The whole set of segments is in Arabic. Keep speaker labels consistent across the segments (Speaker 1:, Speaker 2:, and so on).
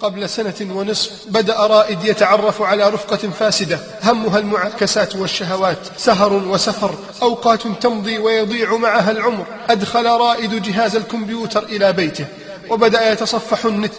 Speaker 1: قبل 1.5 سنة بدأ رائد يتعرف على رفقة فاسدة همها المعاكسات والشهوات، سهر وسفر، أوقات تمضي ويضيع معها العمر. أدخل رائد جهاز الكمبيوتر إلى بيته وبدأ يتصفح النت،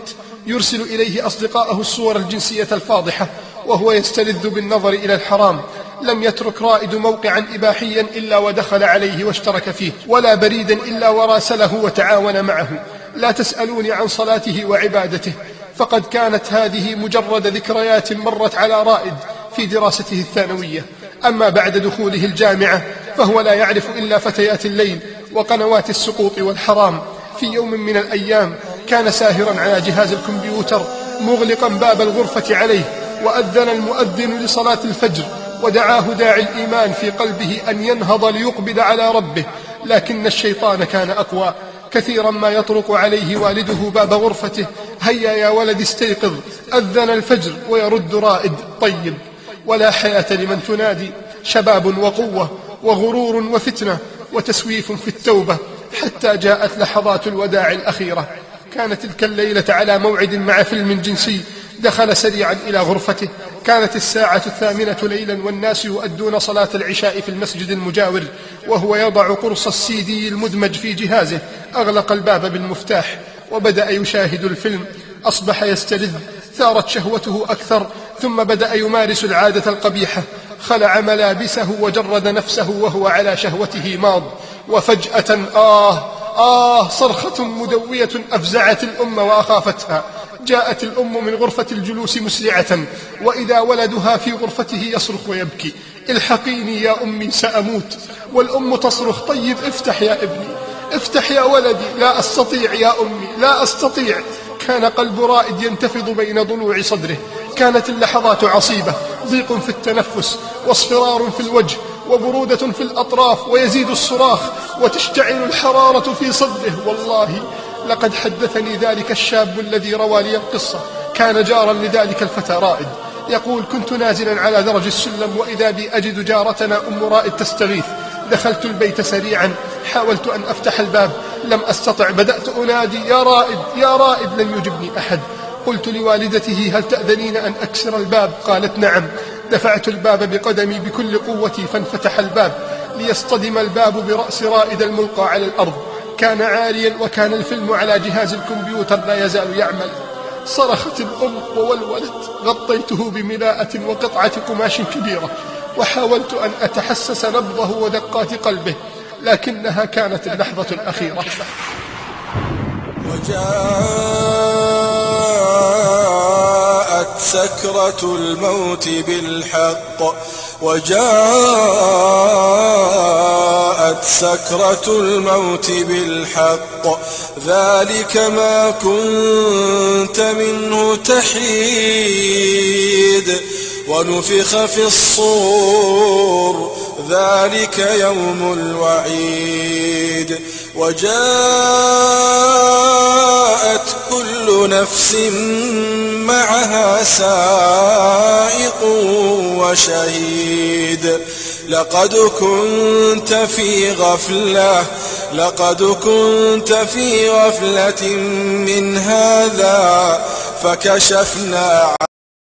Speaker 1: يرسل إليه أصدقائه الصور الجنسية الفاضحة وهو يستلذ بالنظر إلى الحرام. لم يترك رائد موقعا إباحيا إلا ودخل عليه واشترك فيه، ولا بريدا إلا وراسله وتعاون معه. لا تسألوني عن صلاته وعبادته، فقد كانت هذه مجرد ذكريات مرت على رائد في دراسته الثانوية. أما بعد دخوله الجامعة فهو لا يعرف إلا فتيات الليل وقنوات السقوط والحرام. في يوم من الأيام كان ساهرا على جهاز الكمبيوتر مغلقا باب الغرفة عليه، وأذن المؤذن لصلاة الفجر، ودعاه داعي الإيمان في قلبه أن ينهض ليقبل على ربه، لكن الشيطان كان أقوى. كثيرا ما يطرق عليه والده باب غرفته: هيا يا ولد استيقظ، أذن الفجر، ويرد رائد: طيب. ولا حياة لمن تنادي. شباب وقوة وغرور وفتنة وتسويف في التوبة، حتى جاءت لحظات الوداع الأخيرة. كانت تلك الليلة على موعد مع فيلم جنسي. دخل سريعا إلى غرفته. كانت الساعة 8 ليلا والناس يؤدون صلاة العشاء في المسجد المجاور، وهو يضع قرص السيدي المدمج في جهازه. أغلق الباب بالمفتاح وبدأ يشاهد الفيلم. أصبح يستلذ، ثارت شهوته أكثر، ثم بدأ يمارس العادة القبيحة. خلع ملابسه وجرد نفسه وهو على شهوته ماض. وفجأة صرخة مدوية أفزعت الأم وأخافتها. جاءت الأم من غرفة الجلوس مسرعة، وإذا ولدها في غرفته يصرخ ويبكي: الحقيني يا أمي سأموت. والأم تصرخ: طيب افتح يا ابني، افتح يا ولدي. لا أستطيع يا أمي، لا أستطيع. كان قلب رائد ينتفض بين ضلوع صدره. كانت اللحظات عصيبة، ضيق في التنفس، واصفرار في الوجه، وبرودة في الأطراف، ويزيد الصراخ، وتشتعل الحرارة في صدره. والله لقد حدثني ذلك الشاب الذي روى لي القصة، كان جارا لذلك الفتى رائد، يقول: كنت نازلا على درج السلم وإذا بي أجد جارتنا أم رائد تستغيث. دخلت البيت سريعا، حاولت أن أفتح الباب، لم أستطع. بدأت أنادي: يا رائد يا رائد، لم يجبني أحد. قلت لوالدته: هل تأذنين أن أكسر الباب؟ قالت: نعم. دفعت الباب بقدمي بكل قوتي، فانفتح الباب ليصطدم الباب برأس رائد الملقى على الأرض. كان عاريا، وكان الفيلم على جهاز الكمبيوتر لا يزال يعمل. صرخت الأم وولولت. غطيته بملاءة وقطعة قماش كبيرة، وحاولت أن أتحسس نبضه ودقات قلبه، لكنها كانت اللحظة الأخيرة.
Speaker 2: وجاءت سكرة الموت بالحق، وجاءت سكرة الموت بالحق، ذلك ما كنت منه تحيد. ونفخ في الصور، ذلك يوم الوعيد. وجاءت كل نفس معها سائق وشهيد. لقد كنت في غفلة من هذا، فكشفنا